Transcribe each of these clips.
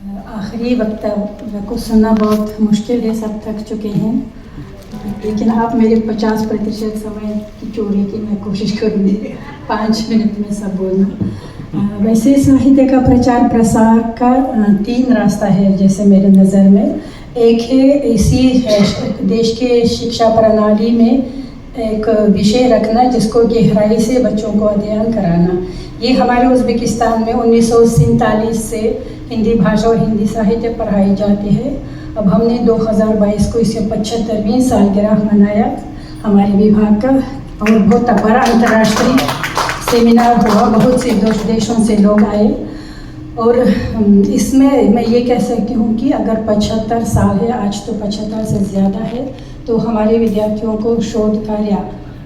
आखिरी वक्त को सुनना बहुत मुश्किल है, सब थक चुके हैं, लेकिन आप मेरे 50% समय की चोरी की मैं कोशिश करूँगी 5 मिनट में सब बोलना। वैसे साहित्य का प्रचार प्रसार का 3 रास्ता है जैसे मेरे नज़र में। एक है इसी देश के शिक्षा प्रणाली में एक विषय रखना जिसको गहराई से बच्चों को अध्ययन कराना। ये हमारे उज़्बेकिस्तान में 1947 से हिंदी भाषा और हिंदी साहित्य पढ़ाई जाती है। अब हमने 2022 को इससे 75वीं सालगिरह मनाया हमारे विभाग का, और बहुत बड़ा अंतर्राष्ट्रीय सेमिनार हुआ, बहुत से देशों से लोग आए। और इसमें मैं ये कह सकती हूँ कि अगर 75 साल है, आज तो 75 से ज़्यादा है, तो हमारे विद्यार्थियों को शोध कार्य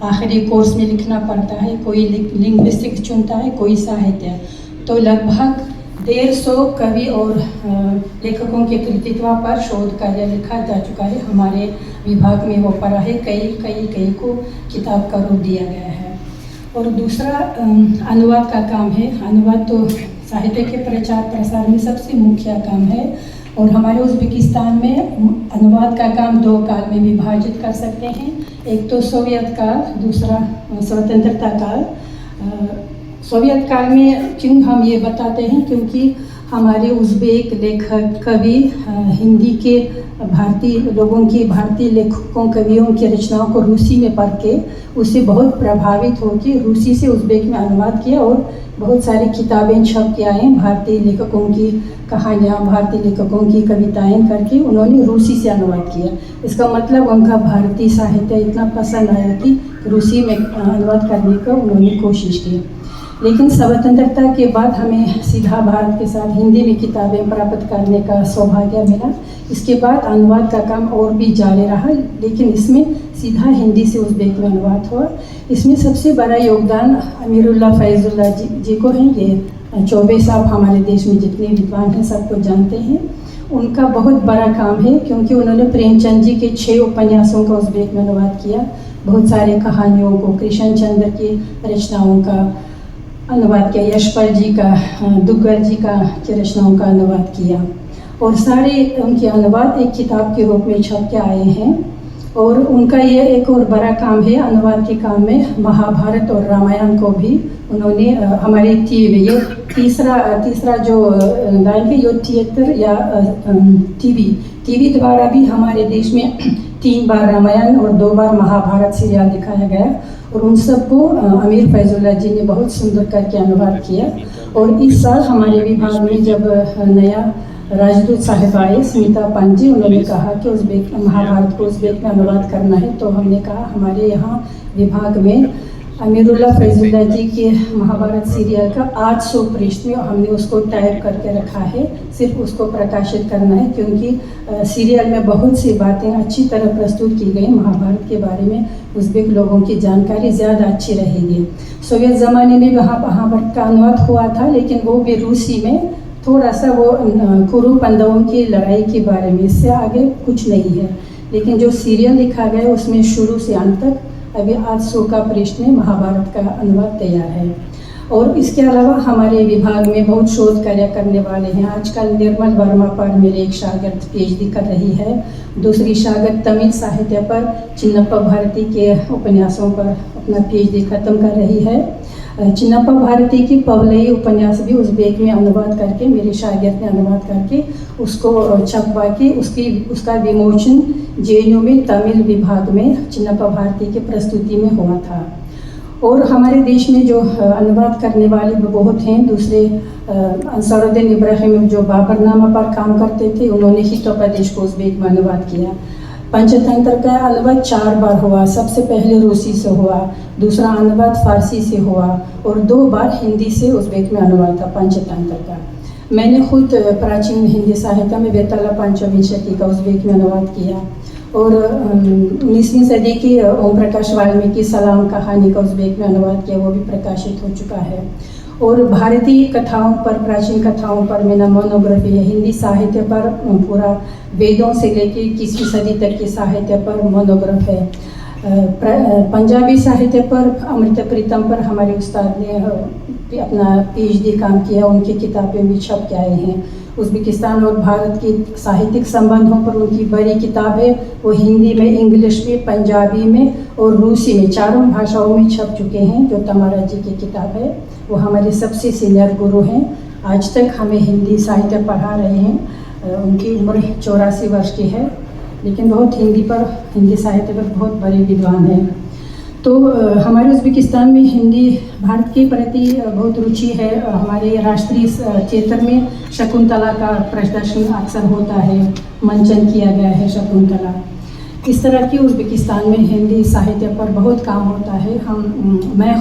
आखिरी कोर्स में लिखना पड़ता है। कोई लिंग्विस्टिक्स चुनता है, कोई साहित्य। तो लगभग 150 कवि और लेखकों के कृतित्व पर शोध कार्य लिखा जा चुका है। हमारे विभाग में वो पढ़ा है, कई को किताब का रूप दिया गया है। और दूसरा अनुवाद का काम है। अनुवाद तो साहित्य के प्रचार प्रसार में सबसे मुख्य काम है, और हमारे उज़्बेकिस्तान में अनुवाद का काम 2 काल में विभाजित कर सकते हैं। एक तो सोवियत काल, दूसरा स्वतंत्रता काल। सोवियत काल में क्यों हम ये बताते हैं, क्योंकि हमारे उज़्बेक लेखक कवि हिंदी के भारतीय लोगों की, भारतीय लेखकों कवियों की रचनाओं को रूसी में पढ़ के उससे बहुत प्रभावित होकर रूसी से उज़्बेक में अनुवाद किया, और बहुत सारी किताबें छप के आए भारतीय लेखकों की कहानियाँ, भारतीय लेखकों की कविताएं करके उन्होंने रूसी से अनुवाद किया। इसका मतलब उनका भारतीय साहित्य इतना पसंद आया कि रूसी में अनुवाद करने का उन्होंने कोशिश की। लेकिन स्वतंत्रता के बाद हमें सीधा भारत के साथ हिंदी में किताबें प्राप्त करने का सौभाग्य मिला। इसके बाद अनुवाद का काम और भी जारी रहा, लेकिन इसमें सीधा हिंदी से उज़्बेक में अनुवाद हुआ। इसमें सबसे बड़ा योगदान अमीरुल्लाह फैजुल्लाह जी को है। ये चौबे साहब हमारे देश में जितने विद्वान हैं सबको जानते हैं। उनका बहुत बड़ा काम है, क्योंकि उन्होंने प्रेमचंद जी के 6 उपन्यासों का उज़्बेक में अनुवाद किया। बहुत सारे कहानियों को, कृष्ण चंद्र की रचनाओं का अनुवाद किया, यशपाल जी का, दुग्गल जी की रचनाओं का अनुवाद किया, और सारे उनके अनुवाद एक किताब के रूप में छप के आए हैं। और उनका ये एक और बड़ा काम है अनुवाद के काम में, महाभारत और रामायण को भी उन्होंने हमारे ये तीसरा जो लाइन है, यो थिएटर या टीवी द्वारा भी हमारे देश में 3 बार रामायण और 2 बार महाभारत सीरियल दिखाया गया, और उन सबको अमीर फैजुल्लाह जी ने बहुत सुंदर करके अनुवाद किया। और इस साल हमारे विभाग में जब नया राजदूत साहिब आए, स्मिता पांजी, उन्होंने कहा कि उज़्बेक महाभारत को उज़्बेक में अनुवाद करना है। तो हमने कहा हमारे यहाँ विभाग में अमीरुल्लाह फैजुल्लाह जी के महाभारत सीरियल का 800 पृष्ठ में हमने उसको टाइप करके रखा है, सिर्फ उसको प्रकाशित करना है, क्योंकि सीरियल में बहुत सी बातें अच्छी तरह प्रस्तुत की गई। महाभारत के बारे में उज़्बेक लोगों की जानकारी ज़्यादा अच्छी रहेगी। सोवियत ज़माने में महाभारत का अनुवाद हुआ था, लेकिन वो भी रूसी में, थोड़ा सा वो कुरु पांडवों की लड़ाई के बारे में, इससे आगे कुछ नहीं है। लेकिन जो सीरियल लिखा गया उसमें शुरू से अंत तक अभी 800 का पृष्ठ में महाभारत का अनुवाद तैयार है। और इसके अलावा हमारे विभाग में बहुत शोध कार्य करने वाले हैं। आजकल निर्मल वर्मा पर मेरे एक शागिर्द PhD कर रही है, दूसरी शागिर्द तमिल साहित्य पर चिन्नप्पा भारती के उपन्यासों पर अपना PhD ख़त्म कर रही है। चिन्नप्पा भारती की पवलई उपन्यास भी उज़्बेक में अनुवाद करके मेरे शागिर्द ने अनुवाद करके उसको छपवा के उसका विमोचन JNU में तमिल विभाग में चिन्नप्पा भारती की प्रस्तुति में हुआ था। और हमारे देश में जो अनुवाद करने वाले बहुत हैं। दूसरे अंसारुद्दीन इब्राहिम जो बाबरनामा पर काम करते थे, उन्होंने हितोपदेश को उज़्बेक में अनुवाद किया। पंचतंत्र का अनुवाद 4 बार हुआ। सबसे पहले रूसी से हुआ, दूसरा अनुवाद फारसी से हुआ, और 2 बार हिंदी से उज़्बेक में अनुवाद था पंचतंत्र का। मैंने खुद प्राचीन हिंदी साहित्य में बेताला पंचविंशति का उज़्बेक में अनुवाद किया, और 19वीं सदी की ओम प्रकाश वाल्मीकि सलाम कहानी का उज़्बेक में अनुवाद किया, वो भी प्रकाशित हो चुका है। और भारतीय कथाओं पर, प्राचीन कथाओं पर मेरा मोनोग्राफी है। हिंदी साहित्य पर पूरा वेदों से लेके 21वीं सदी तक के साहित्य पर मोनोग्राफ है। पंजाबी साहित्य पर अमृता प्रीतम पर हमारे उस्ताद ने अपना PhD काम किया, उनकी किताबें भी छप के आए हैं। उज़्बेकिस्तान और भारत के साहित्यिक संबंधों पर उनकी बड़ी किताब है। वो हिंदी में, इंग्लिश में, पंजाबी में और रूसी में, चारों भाषाओं में छप चुके हैं। जो तमारा जी की किताब है वो हमारे सबसे सीनियर गुरु हैं। आज तक हमें हिंदी साहित्य पढ़ा रहे हैं। उनकी उम्र 84 वर्ष की है, लेकिन हिंदी साहित्य पर बहुत बड़े विद्वान हैं। तो हमारे उज़्बेकिस्तान में हिंदी भारत के प्रति बहुत रुचि है। हमारे राष्ट्रीय थिएटर में शकुंतला का प्रदर्शन अक्सर होता है, मंचन किया गया है शकुंतला। इस तरह की उज़्बेकिस्तान में हिंदी साहित्य पर बहुत काम होता है।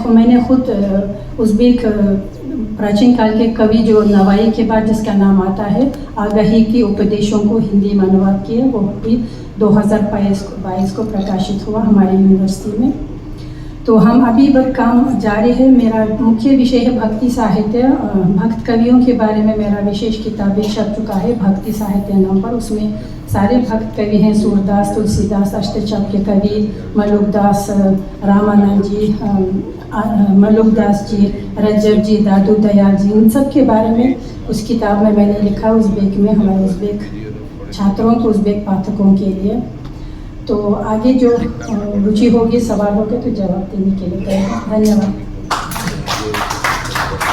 मैंने खुद उज़्बेक प्राचीन काल के कवि जो नवाई के बाद जिसका नाम आता है, आगाही के उपदेशों को हिंदी में अनुवाद किया। वो भी 2022 को प्रकाशित हुआ हमारी यूनिवर्सिटी में। तो हम अभी पर काम जारी है। मेरा मुख्य विषय है भक्ति साहित्य। भक्त कवियों के बारे में मेरा विशेष किताबें छप चुका है, भक्ति साहित्य नाम पर। उसमें सारे भक्त कवि हैं, सूरदास, तुलसीदास, अष्टचम्य के कवि, मलुकदास, रामानंद जी, मलुकदास जी, रज्जब जी, दादू दयाल जी, इन सब के बारे में उस किताब में मैंने लिखा उज़्बेक में, हमारे उज़्बेक छात्रों को, उज़्बेक पाठकों के लिए। तो आगे जो रुचि होगी, सवाल होंगे तो जवाब देने के लिए तैयार। धन्यवाद।